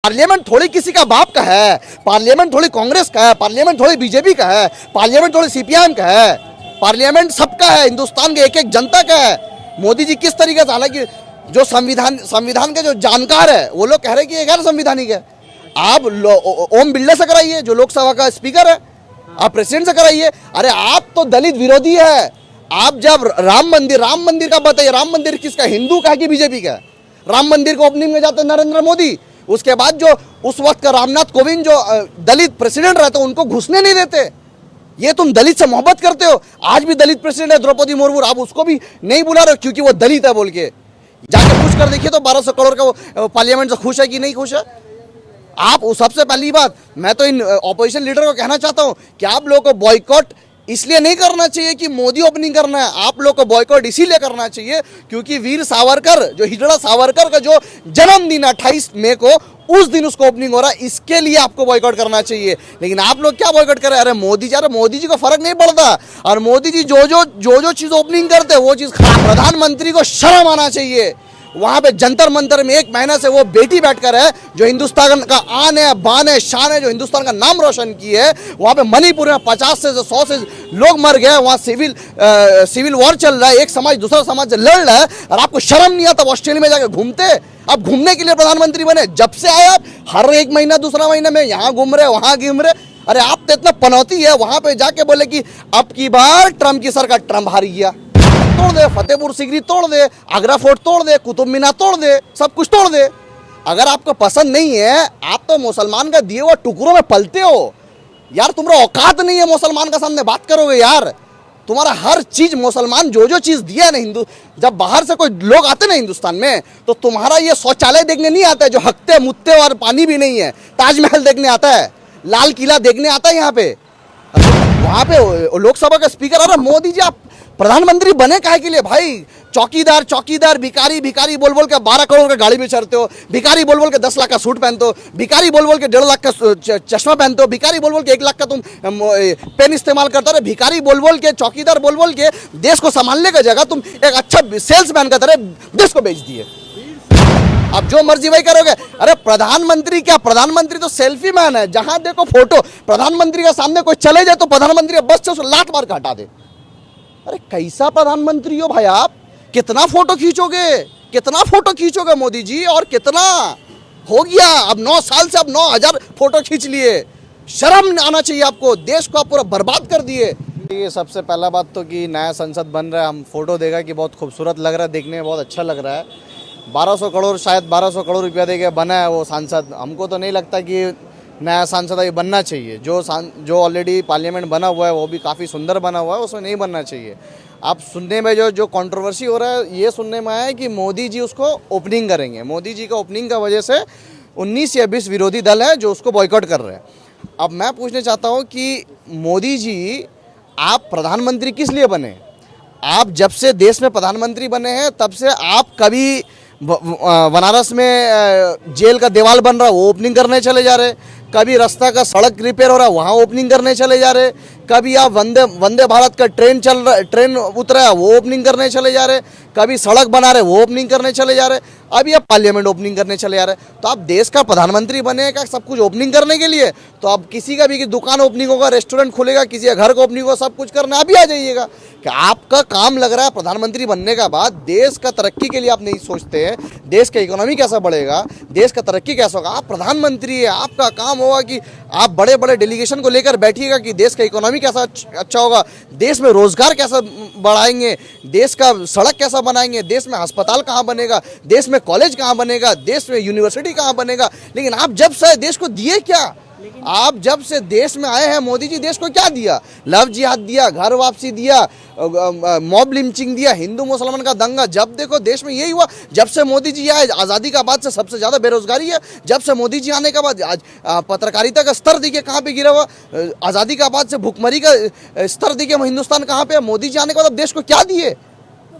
Parliament थोड़ी किसी का बाप का है, पार्लियामेंट थोड़ी कांग्रेस का है, पार्लियामेंट थोड़ी बीजेपी का है, पार्लियामेंट थोड़ी सीपीआईएम का है, पार्लियामेंट सबका है, हिंदुस्तान के एक एक जनता का है। मोदी जी किस तरीके से, हालांकि जो संविधान के जो जानकार है वो लोग कह रहे हैं कि ये गैर संविधानिक है। आप ओम बिरला से कराइए जो लोकसभा का स्पीकर है, आप प्रेसिडेंट से कराइए। अरे आप तो दलित विरोधी है। आप जब राम मंदिर का बताइए, राम मंदिर किसका, हिंदू का है कि बीजेपी का है? राम मंदिर को ओपनिंग में जाते नरेंद्र मोदी, उसके बाद जो उस वक्त का रामनाथ कोविंद जो दलित प्रेसिडेंट रहते उनको घुसने नहीं देते। ये तुम दलित से मोहब्बत करते हो। आज भी दलित प्रेसिडेंट है द्रौपदी मुर्मू, आप उसको भी नहीं बुला रहे क्योंकि वो दलित है बोल के। जाके पूछ कर देखिए तो 1200 करोड़ का वो पार्लियामेंट से खुश है कि नहीं खुश है। आप सबसे पहली बात, मैं तो इन ऑपोजिशन लीडर को कहना चाहता हूं कि आप लोगों को बॉयकॉट इसलिए नहीं करना चाहिए कि मोदी ओपनिंग करना है। आप लोग को बॉयकॉट इसीलिए करना चाहिए क्योंकि वीर सावरकर, जो हिजड़ा सावरकर का जो जन्मदिन 28 मई को, उस दिन उसको ओपनिंग हो रहा है, इसके लिए आपको बॉयकॉट करना चाहिए। लेकिन आप लोग क्या बॉयकॉट कर रहे हैं? अरे मोदी जी को फर्क नहीं पड़ता, और मोदी जी जो चीज ओपनिंग करते हैं वो चीज खराब। प्रधानमंत्री को शर्म आना चाहिए। वहां पे जंतर मंतर में 1 महीना से वो बेटी बैठकर है जो हिंदुस्तान का आन है, बान है, शान है, जो हिंदुस्तान का नाम रोशन की है। वहां पे मणिपुर में 50 से 100 से लोग मर गए। वहां सिविल वॉर चल रहा है, एक समाज दूसरा समाज से लड़ रहा है, और आपको शर्म नहीं आता? ऑस्ट्रेलिया में जाकर घूमते, आप घूमने के लिए प्रधानमंत्री बने। जब से आए आप हर 1 महीना दूसरा महीना में यहाँ घूम रहे, वहां घूम रहे। अरे आप तो इतना पनौती है, वहां पे जाके बोले कि अब की बार ट्रम्प की सरकार, ट्रम्प हारी गया। तोड़ दे, फतेहपुर सीकरी तोड़ दे, आगरा फोर्ट तोड़ दे, कुतुब मीनार तोड़ दे, सब कुछ तोड़ दे। अगर आपको पसंद नहीं है, आप तो मुसलमान का दिए हुआ टुकड़ों में पलते हो यार। तुम्हारा औकात नहीं है मुसलमान का सामने बात करोगे यार। तुम्हारा हर चीज मुसलमान जो चीज दिया है ना, हिंदू, जब बाहर से कोई लोग आते ना हिंदुस्तान में, तो तुम्हारा ये शौचालय देखने नहीं आता है जो हकते मुत्ते और पानी भी नहीं है। ताजमहल देखने आता है, लाल किला देखने आता है यहाँ पे। वहां पे लोकसभा का स्पीकर, अरे मोदी जी आप प्रधानमंत्री बने काहे के लिए भाई? चौकीदार भिखारी बोल बोल के 12 करोड़ का गाड़ी में चढ़ते हो, भिखारी बोल बोल के 10 लाख का सूट पहनते हो, भिखारी बोल बोल के 1.5 लाख का चश्मा पहनते हो, भिखारी बोल बोल के 1 लाख का तुम पेन इस्तेमाल करते हो। भिखारी बोल बोल के, चौकीदार बोल बोल के देश को संभालने का जगह तुम एक अच्छा सेल्समैन का तरह देश को बेच दिए। अब जो मर्जी वही करोगे। अरे प्रधानमंत्री क्या, प्रधानमंत्री तो सेल्फी मैन है। जहां देखो फोटो, प्रधानमंत्री के सामने कोई चले जाए तो प्रधानमंत्री बस से उसको लात मार के हटा दे। अरे कैसा प्रधानमंत्री हो भाई आप? कितना फोटो खींचोगे मोदी जी? और कितना हो गया? अब 9 साल से अब 9000 फोटो खींच लिए। शर्म आना चाहिए आपको। देश को आप पूरा बर्बाद कर दिए। ये सबसे पहला बात तो कि नया संसद बन रहा है, हम फोटो देखा कि बहुत खूबसूरत लग रहा है, देखने में बहुत अच्छा लग रहा है। 1200 करोड़, शायद 1200 करोड़ रुपया देके बना है वो सांसद। हमको तो नहीं लगता कि नया सांसद अभी बनना चाहिए। जो ऑलरेडी पार्लियामेंट बना हुआ है वो भी काफ़ी सुंदर बना हुआ है, उसमें नहीं बनना चाहिए। आप सुनने में जो कंट्रोवर्सी हो रहा है, ये सुनने में आया है कि मोदी जी उसको ओपनिंग करेंगे। मोदी जी का ओपनिंग का वजह से 19 या 20 विरोधी दल है जो उसको बॉयकॉट कर रहे हैं। अब मैं पूछना चाहता हूँ कि मोदी जी आप प्रधानमंत्री किस लिए बने? आप जब से देश में प्रधानमंत्री बने हैं तब से आप कभी बनारस में जेल का दीवार बन रहा है वो ओपनिंग करने चले जा रहे, कभी रास्ता का सड़क रिपेयर हो रहा है वहाँ ओपनिंग करने चले जा रहे, कभी आप वंदे भारत का ट्रेन उतरा है वो ओपनिंग करने चले जा रहे, कभी सड़क बना रहे वो ओपनिंग करने चले जा रहे, अभी आप पार्लियामेंट ओपनिंग करने चले जा रहे। तो आप देश का प्रधानमंत्री बने क्या सब कुछ ओपनिंग करने के लिए? तो अब किसी का भी दुकान ओपनिंग होगा, रेस्टोरेंट खुलेगा, किसी का घर का ओपनिंग होगा, सब कुछ करना अभी आ जाइएगा। कि आपका काम लग रहा है प्रधानमंत्री बनने का बाद देश का तरक्की के लिए आप नहीं सोचते हैं, देश का इकोनॉमी कैसा बढ़ेगा, देश का तरक्की कैसा होगा। आप प्रधानमंत्री है, आपका काम होगा कि आप बड़े बड़े डेलीगेशन को लेकर बैठिएगा कि देश का इकोनॉमी कैसा अच्छा होगा, देश में रोजगार कैसा बढ़ाएंगे, देश का सड़क कैसा बनाएंगे, देश में अस्पताल कहाँ बनेगा, देश में कॉलेज कहाँ बनेगा, देश में यूनिवर्सिटी कहाँ बनेगा। लेकिन आप जब से देश को दिए क्या? आप जब से देश में आए हैं मोदी जी देश को क्या दिया? लव जिहाद दिया, घर वापसी दिया, मॉब लिंचिंग दिया, हिंदू मुसलमान का दंगा। जब देखो देश में यही हुआ। जब से मोदी जी आए, आज़ादी का बाद से सबसे ज़्यादा बेरोजगारी है। जब से मोदी जी आने के बाद आज पत्रकारिता का स्तर देखिए कहाँ पे गिरा हुआ। आज़ादी का बाद से भुखमरी का स्तर देखिए हिंदुस्तान कहाँ पे। मोदी जी आने के बाद अब देश को क्या दिए?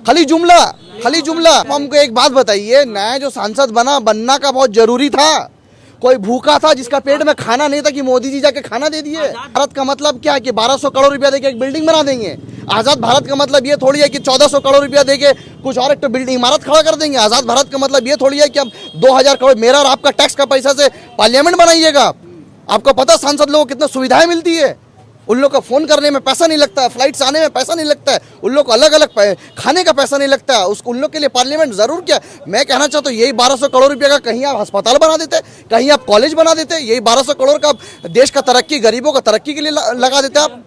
खाली जुमला। हमको एक बात बताइए, नया जो सांसद बनना का बहुत जरूरी था? कोई भूखा था जिसका पेट में खाना नहीं था कि मोदी जी जाके खाना दे दिए? भारत का मतलब क्या है कि 1200 करोड़ रुपया देके एक बिल्डिंग बना देंगे? आजाद भारत का मतलब ये थोड़ी है कि 1400 करोड़ रुपया देके कुछ और एक तो बिल्डिंग इमारत खड़ा कर देंगे। आजाद भारत का मतलब ये थोड़ी है कि अब 2000 करोड़ मेरा और आपका टैक्स का पैसा से पार्लियामेंट बनाइएगा। आपको पता सांसद लोगों को कितना सुविधाएं मिलती है। उन लोग का फोन करने में पैसा नहीं लगता है, फ्लाइट से आने में पैसा नहीं लगता है, उन लोग को अलग अलग खाने का पैसा नहीं लगता है। उसको उन लोग के लिए पार्लियामेंट जरूर क्या। मैं कहना चाहता हूँ यही 1200 करोड़ रुपये का कहीं आप अस्पताल बना देते, कहीं आप कॉलेज बना देते, यही 1200 करोड़ का देश का तरक्की, गरीबों का तरक्की के लिए लगा देते आप।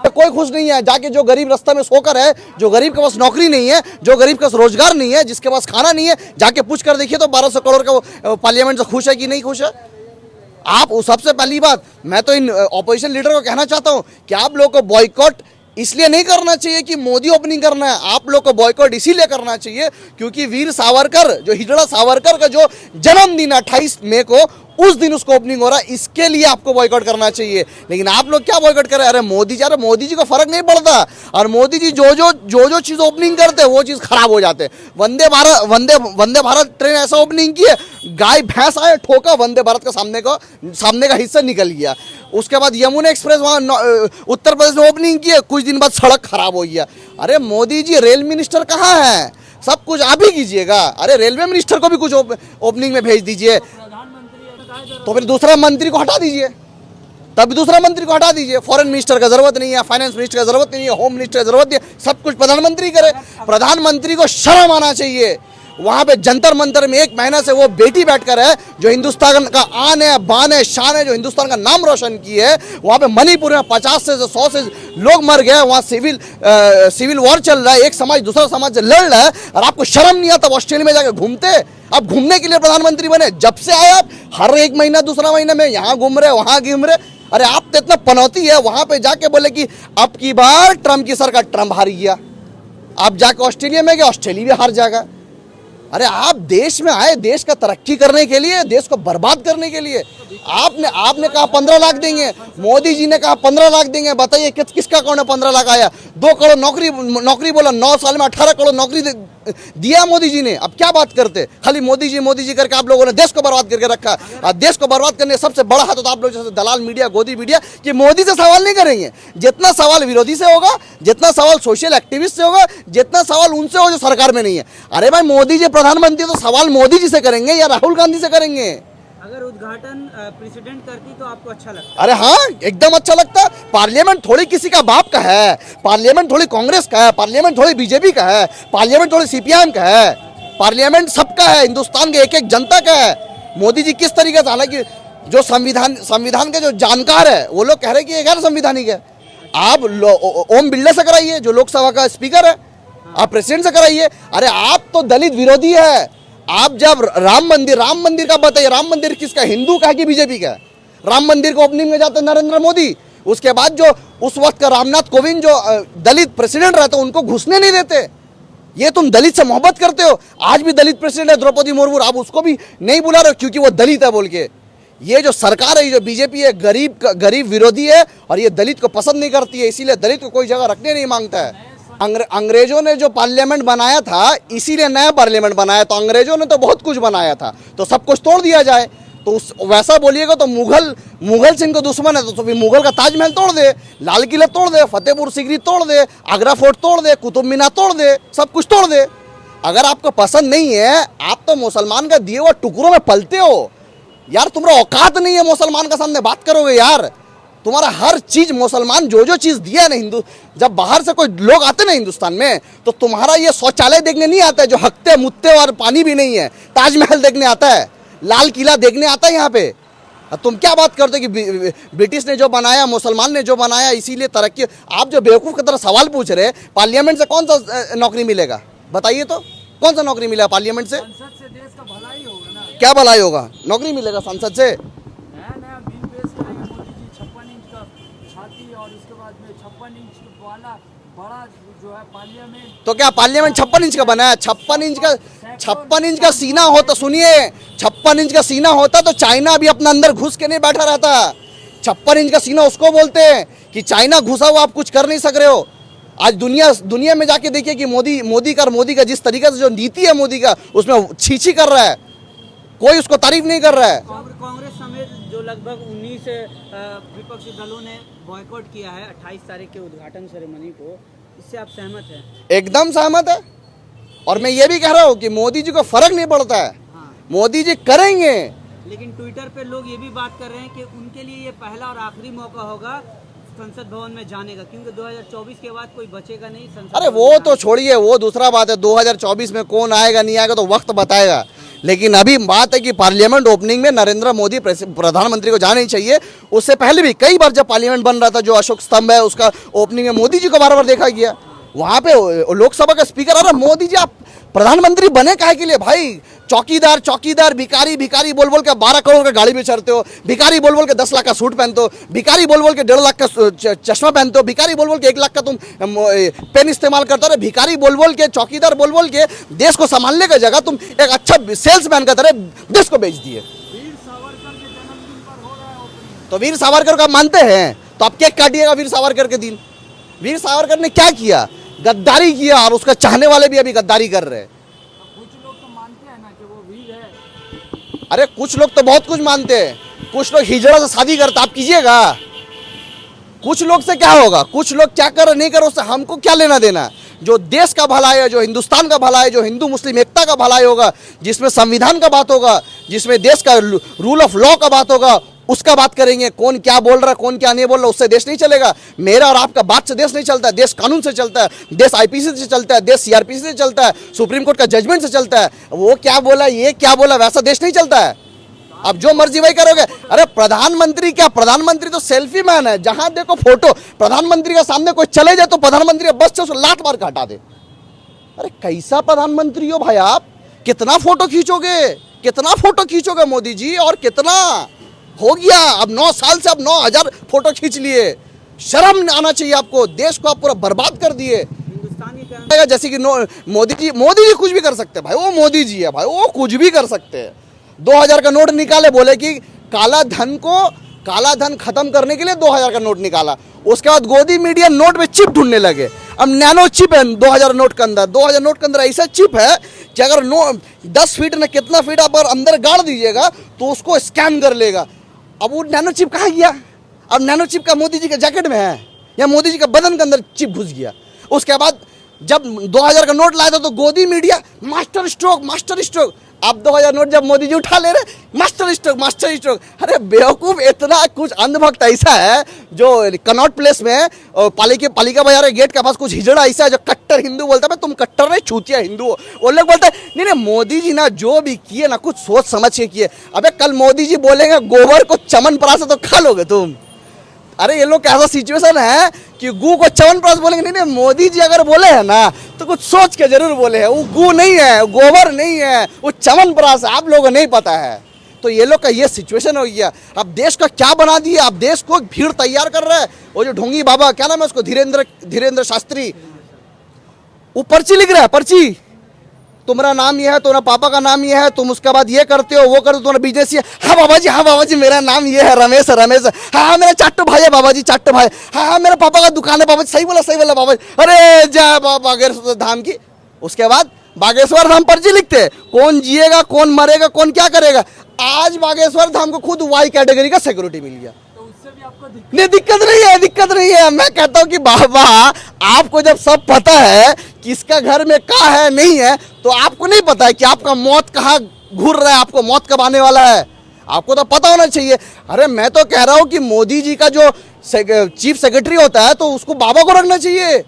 कोई खुश नहीं है। जाके जो गरीब रास्ता में सोकर है, जो गरीब के पास नौकरी नहीं है, जो गरीब के पास रोजगार नहीं है, जिसके पास खाना नहीं है, जाके पूछ कर देखिए तो 1200 करोड़ का पार्लियामेंट से खुश है कि नहीं खुश है। आप सबसे पहली बात मैं तो इन ऑपोजिशन लीडर को कहना चाहता हूं कि आप लोग को बॉयकॉट इसलिए नहीं करना चाहिए कि मोदी ओपनिंग करना है। आप लोग को बॉयकॉट इसीलिए करना चाहिए क्योंकि वीर सावरकर, जो हिजड़ा सावरकर का जो जन्मदिन 28 मई को, उस दिन उसको ओपनिंग हो रहा है, इसके लिए आपको बॉयकॉट करना चाहिए। लेकिन आप लोग क्या बॉयकॉट कर रहे हैं? अरे मोदी जी को फर्क नहीं पड़ता। और मोदी जी जो चीज ओपनिंग करते हैं वो चीज खराब हो जाते हैं। वंदे भारत ट्रेन ऐसा ओपनिंग की है, गाय भैंस आए ठोका, वंदे भारत का सामने का हिस्सा निकल गया। उसके बाद यमुना एक्सप्रेस वहां उत्तर प्रदेश में ओपनिंग की है, कुछ दिन बाद सड़क खराब हो गया। अरे मोदी जी रेल मिनिस्टर कहाँ है? सब कुछ आप ही कीजिएगा। अरे रेलवे मिनिस्टर को भी कुछ ओपनिंग में भेज दीजिए, तो फिर दूसरा मंत्री को हटा दीजिए। तब दूसरा मंत्री को हटा दीजिए। फॉरेन मिनिस्टर का जरूरत नहीं है, फाइनेंस मिनिस्टर का जरूरत नहीं है, होम मिनिस्टर का जरूरत नहीं है, सब कुछ प्रधानमंत्री करे। प्रधानमंत्री को शर्म आना चाहिए। वहां पे जंतर मंतर में 1 महीना से वो बेटी बैठकर है, जो हिंदुस्तान का आन है, बान है, शान है, जो हिंदुस्तान का नाम रोशन की है। वहां पे मणिपुर में 50 से 100 से लोग मर गए। वहां सिविल वॉर चल रहा है, एक समाज दूसरा समाज से लड़ रहा है, और आपको शर्म नहीं आता? ऑस्ट्रेलिया में जाकर घूमते, अब घूमने के लिए प्रधानमंत्री बने। जब से आए आप हर 1 महीना दूसरा महीना में यहाँ घूम रहे, वहां घूम रहे। अरे आप तो इतना पनौती है, वहां पे जाके बोले कि अब की बार ट्रम्प की सरकार, ट्रम्प हार गया। आप जाके ऑस्ट्रेलिया में गए, ऑस्ट्रेलिया भी हार जाएगा। अरे आप देश में आए देश का तरक्की करने के लिए, देश को बर्बाद करने के लिए। आपने कहा 15 लाख देंगे, मोदी जी ने कहा 15 लाख देंगे। बताइए किसका अकाउंट में 15 लाख आया? 2 करोड़ नौकरी बोला, 9 साल में 18 करोड़ नौकरी दिया मोदी जी ने। अब क्या बात करते? खाली मोदी जी करके आप लोगों ने देश को बर्बाद करके रखा। और देश को बर्बाद करने सबसे बड़ा हाथ होता आप लोग जैसे दलाल मीडिया, गोदी मीडिया, कि मोदी से सवाल नहीं करेंगे। जितना सवाल विरोधी से होगा, जितना सवाल सोशल एक्टिविस्ट से होगा, जितना सवाल उनसे हो जो सरकार में नहीं है। अरे भाई मोदी जी प्रधानमंत्री, तो सवाल मोदी जी से करेंगे या राहुल गांधी से करेंगे? अगर उद्घाटन प्रेसिडेंट करती तो आपको अच्छा लगता? अरे हाँ, एकदम अच्छा लगता। पार्लियामेंट थोड़ी किसी का बाप का है, पार्लियामेंट थोड़ी कांग्रेस का है, पार्लियामेंट थोड़ी बीजेपी का है, पार्लियामेंट थोड़ी सीपीआईएम का है। पार्लियामेंट सबका है, हिंदुस्तान के एक जनता का है। मोदी जी किस तरीके से, हालांकि जो संविधान के जो जानकार है वो लोग कह रहे हैं कि ये गैर संविधानिक है। आप ओम बिरला से कराइए, जो लोकसभा का स्पीकर है, आप प्रेसिडेंट से कराइए। अरे आप तो दलित विरोधी है। आप जब राम मंदिर का बताइए, राम मंदिर किसका, हिंदू का है कि बीजेपी का? राम मंदिर को ओपनिंग में जाते नरेंद्र मोदी। उसके बाद जो उस वक्त का रामनाथ कोविंद जो दलित प्रेसिडेंट रहते उनको घुसने नहीं देते। ये तुम दलित से मोहब्बत करते हो। आज भी दलित प्रेसिडेंट है द्रौपदी मुर्मू, आप उसको भी नहीं बुला रहे हो क्योंकि वो दलित है बोल के। ये जो सरकार है, जो बीजेपी है, गरीब विरोधी है, और ये दलित को पसंद नहीं करती है, इसीलिए दलित को कोई जगह रखने नहीं मांगता है। अंग्रेजों ने जो पार्लियामेंट बनाया था, इसीलिए नया पार्लियामेंट बनाया। तो अंग्रेजों ने तो बहुत कुछ बनाया था, तो सब कुछ तोड़ दिया जाए। तो वैसा बोलिएगा तो मुगल से इनको दुश्मन है, तो फिर मुगल का ताजमहल तोड़ दे, लाल किला तोड़ दे, फतेहपुर सीकरी तोड़ दे, आगरा फोर्ट तोड़ दे, कुतुब मीनार तोड़ दे, सब कुछ तोड़ दे। अगर आपको पसंद नहीं है, आप तो मुसलमान का दिए हुए टुकड़ों में पलते हो यार। तुम्हारा औकात नहीं है मुसलमान का सामने बात करोगे यार। तुम्हारा हर चीज मुसलमान जो चीज दिया ना, हिंदू जब बाहर से कोई लोग आते ना हिंदुस्तान में, तो तुम्हारा ये शौचालय देखने नहीं आता है जो हकते मुत्ते और पानी भी नहीं है। ताजमहल देखने आता है, लाल किला देखने आता है यहाँ पे। तुम क्या बात करते हो कि ब्रिटिश ने जो बनाया, मुसलमान ने जो बनाया, इसीलिए तरक्की। आप जो बेवकूफ़ की तरह सवाल पूछ रहे, पार्लियामेंट से कौन सा नौकरी मिलेगा? बताइए तो, कौन सा नौकरी मिलेगा पार्लियामेंट से? संसद से देश का भलाई होगा ना। क्या भलाई होगा? नौकरी मिलेगा संसद से? नया बिल पेश करेंगे मोदी जी, 56 इंच का छाती और उसके बाद में 56 इंच वाला बड़ा जो है पार्लियामेंट। तो क्या पार्लियामेंट 56 इंच का बना है? 56 इंच का सीना होता, सुनिए, 56 इंच का सीना होता तो चाइना भी अपना अंदर घुस के नहीं बैठा रहता। 56 इंच का सीना उसको बोलते हैं कि चाइना घुसा हुआ, आप कुछ कर नहीं सक रहे हो। आज दुनिया में जाके देखिए कि मोदी का जिस तरीके से जो नीति है मोदी का, उसमें छी कर रहा है, कोई उसको तारीफ नहीं कर रहा है। कांग्रेस समेत जो लगभग 19 विपक्षी दलों ने बॉयकॉट किया है 28 तारीख के उद्घाटन सेरेमनी को, इससे आप सहमत हैं? एकदम सहमत है। और मैं ये भी कह रहा हूँ कि मोदी जी को फर्क नहीं पड़ता है, हाँ। मोदी जी करेंगे। लेकिन ट्विटर पे लोग ये भी बात कर रहे हैं कि उनके लिए ये पहला और आखिरी मौका होगा संसद भवन में जाने का, क्योंकि 2024 के बाद कोई बचेगा नहीं संसद अरे भवन वो में तो छोड़िए, वो दूसरा बात है। 2024 में कौन आएगा नहीं आएगा तो वक्त बताएगा। लेकिन अभी बात है कि पार्लियामेंट ओपनिंग में नरेंद्र मोदी प्रधानमंत्री को जाना ही चाहिए। उससे पहले भी कई बार जब पार्लियामेंट बन रहा था, जो अशोक स्तंभ है उसका ओपनिंग में मोदी जी को बार बार देखा गया। वहाँ पे लोकसभा का स्पीकर आ रहा, मोदी जी आप प्रधानमंत्री बने काहे के लिए भाई? चौकीदार चौकीदार, भिखारी भिखारी बोल बोल के 12 करोड़ का गाड़ी में चढ़ते हो, भिखारी बोल बोल के 10 लाख का सूट पहनते हो, भिखारी बोल बोल के 1.5 लाख का चश्मा पहनते हो, भिखारी बोल बोल के 1 लाख का तुम पेन इस्तेमाल करते हो। भिखारी बोल बोल के, चौकीदार बोल बोल के देश को संभालने का जगह तुम एक अच्छा सेल्समैन का तरह देश को बेच दिए। वीर सावरकर के जन्मदिन पर हो रहा है ओपनिंग। तो वीर सावरकर का मानते हैं तो आप केक काटिएगा वीर सावरकर के दिन। वीर सावरकर ने क्या किया? गद्दारी किया, और उसका चाहने वाले भी अभी गद्दारी कर रहे हैं। कुछ लोग तो मानते हैं ना कि वो वीर है। अरे कुछ लोग तो बहुत कुछ मानते हैं, कुछ लोग हिजड़ा से शादी करते, आप कीजिएगा। कुछ लोग से क्या होगा? कुछ लोग क्या कर नहीं कर, उससे हमको क्या लेना देना? जो देश का भलाई है, जो हिंदुस्तान का भलाई है, जो हिंदू मुस्लिम एकता का भलाई होगा, जिसमें संविधान का बात होगा, जिसमें देश का रूल ऑफ लॉ का बात होगा, उसका बात करेंगे। कौन क्या बोल रहा है, कौन क्या नहीं बोल रहा, उससे देश नहीं चलेगा। मेरा और आपका बात से देश नहीं चलता है। देश कानून से चलता है, देश आईपीसी से चलता है, देश सीआरपीसी से चलता है, सुप्रीम कोर्ट का जजमेंट से चलता है। वो क्या बोला, ये क्या बोला, वैसा देश नहीं चलता है। अब जो मर्जी वही करोगे। अरे प्रधानमंत्री क्या, प्रधानमंत्री तो सेल्फी मैन है। जहां देखो फोटो, प्रधानमंत्री के सामने कोई चले जाए तो प्रधानमंत्री बस से उसको लात मार के हटा दे। अरे कैसा प्रधानमंत्री हो भाई आप? कितना फोटो खींचोगे, कितना फोटो खींचोगे मोदी जी? और कितना हो गया? अब 9 साल से अब 9000 फोटो खींच लिए। शर्म आना चाहिए आपको। देश को आप पूरा बर्बाद कर दिए। हिंदुस्तान के कर्म जैसे कि मोदी जी कुछ भी कर सकते हैं भाई। वो मोदी जी है भाई, वो कुछ भी कर सकते हैं। 2000 का नोट निकाले, बोले कि काला धन खत्म करने के लिए 2000 का नोट निकाला। उसके बाद गोदी मीडिया नोट में चिप ढूंढने लगे। अब नैनो चिप है 2000 नोट के अंदर। 2000 नोट के अंदर ऐसा चिप है कि अगर 10 फीट न कितना फीट आप अंदर गाड़ दीजिएगा तो उसको स्कैन कर लेगा। अब वो नैनो चिप कहाँ गया? अब नैनो चिप का मोदी जी के जैकेट में है या मोदी जी के बदन के अंदर चिप घुस गया। उसके बाद जब 2000 का नोट लाया था तो गोदी मीडिया मास्टर स्ट्रोक। अब 2000 नोट जब मोदी जी उठा ले रहे, मास्टर स्ट्रोक। अरे बेवकूफ, इतना कुछ अंधभक्त ऐसा है जो कनॉट प्लेस में पालिका बाजार गेट के पास कुछ हिजड़ा ऐसा है जो कट्टर हिंदू बोलता है। तुम कट्टर नहीं, छूतिया हिंदू हो। वो लोग बोलते हैं नहीं मोदी जी ना जो भी किए ना कुछ सोच समझ के किए। अबे कल मोदी जी बोलेंगे गोबर को चमनप्राश तो खा लोगे तुम। अरे ये लोग ऐसा सिचुएशन है कि गू को चवनप्राश बोलेंगे। नहीं, मोदी जी अगर बोले हैं ना तो कुछ सोच के जरूर बोले हैं। वो गू नहीं है, गोबर नहीं है, वो चवनप्राश है। आप लोगों को नहीं पता है। तो ये लोग का ये सिचुएशन हो गया। अब देश का क्या बना दिया? अब देश को भीड़ तैयार कर रहा है। वो जो ढोंगी बाबा, क्या नाम है उसको, धीरेन्द्र शास्त्री, वो पर्ची लिख रहा है। पर्ची, तुम्हारा नाम ये है, तुम्हारा पापा का नाम ये है, तुम उसके बाद ये करते हो, वो करते हो, तुम्हारा बिजनेस ये। हाँ बाबा जी मेरा नाम ये है, रमेश। हाँ मेरा चाट्टू भाई है बाबा जी, चाट्टू भाई। हाँ मेरा पापा का दुकान है बाबा जी। सही बोला बाबा जी। अरे जय बागेश्वर धाम की। उसके बाद बागेश्वर धाम पर्ची लिखते, कौन जिएगा, कौन मरेगा, कौन क्या करेगा। आज बागेश्वर धाम को खुद वाई कैटेगरी का सिक्योरिटी मिल गया। तो उससे भी आपको नहीं, दिक्कत नहीं है। मैं कहता हूँ कि बाबा आपको जब सब पता है किसका घर में क्या है नहीं है, तो आपको नहीं पता है कि आपका मौत कहाँ घूर रहा है, आपको मौत कब आने वाला है, आपको तो पता होना चाहिए। अरे मैं तो कह रहा हूँ कि मोदी जी का जो चीफ सेक्रेटरी होता है तो उसको बाबा को रखना चाहिए।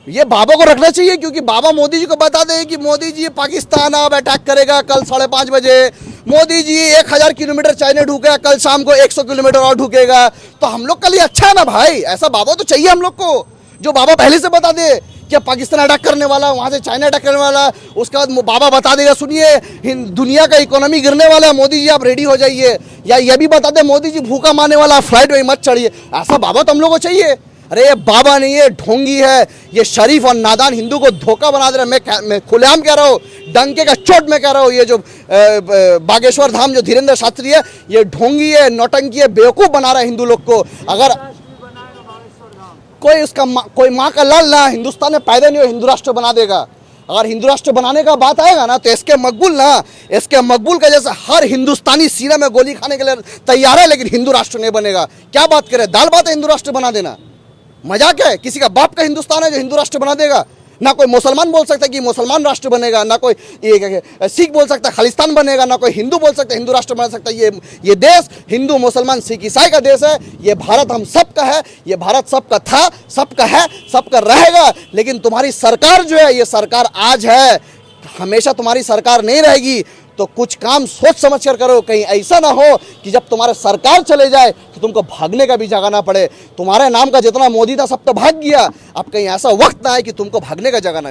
ये बाबा को रखना चाहिए क्योंकि बाबा मोदी जी को बता दे कि मोदी जी पाकिस्तान अब अटैक करेगा कल 5:30 बजे। मोदी जी 1000 किलोमीटर चाइना ढूकेगा, कल शाम को 100 किलोमीटर और ढूकेगा। तो हम लोग के लिए अच्छा है ना भाई। ऐसा बाबा तो चाहिए हम लोग को, जो बाबा पहले से बता दे कि पाकिस्तान अटैक करने वाला, वहाँ से चाइना अटैक करने वाला। उसके बाद बाबा बता देगा सुनिए दुनिया का इकोनॉमी गिरने वाला है, मोदी जी आप रेडी हो जाइए। या ये भी बता दे मोदी जी भूखा मारने वाला, फ्लाइट में मत चढ़िए। ऐसा बाबा तो हम लोग को चाहिए। अरे ये बाबा नहीं, ये ढोंगी है, ये शरीफ और नादान हिंदू को धोखा बना दे रहा है। मैं खुलेआम कह रहा हूँ, डंके का चोट में कह रहा हूँ। ये जो बागेश्वर धाम जो धीरेन्द्र शास्त्री है, ये ढोंगी है, नौटंकी है, बेवकूफ़ बना रहा है हिंदू लोग को। अगर कोई माँ का लाल ना हिंदुस्तान में पैदा नहीं हो हिंदू राष्ट्र बना देगा। अगर हिंदू राष्ट्र बनाने का बात आएगा ना तो इसके मकबूल का जैसे हर हिंदुस्तानी सीने में गोली खाने के लिए तैयार है, लेकिन हिंदू राष्ट्र नहीं बनेगा। क्या बात करें, दाल बात है हिंदू राष्ट्र बना देना। मजाक है? किसी का बाप का हिंदुस्तान है जो हिंदू राष्ट्र बना देगा? ना कोई मुसलमान बोल सकता है कि मुसलमान राष्ट्र बनेगा, ना कोई सिख बोल सकता है खालिस्तान बनेगा, ना कोई हिंदू बोल सकता है हिंदू राष्ट्र बना सकता है। ये देश हिंदू मुसलमान सिख ईसाई का देश है। ये भारत हम सबका है, ये भारत सबका था, सबका है, सबका रहेगा। लेकिन तुम्हारी सरकार जो है, ये सरकार आज है, हमेशा तुम्हारी सरकार नहीं रहेगी। तो कुछ काम सोच समझ कर करो, कहीं ऐसा ना हो कि जब तुम्हारे सरकार चले जाए तो तुमको भागने का भी जगह ना पड़े। तुम्हारे नाम का जितना मोदी था सब तो भाग गया, अब कहीं ऐसा वक्त ना आए कि तुमको भागने का जगह ना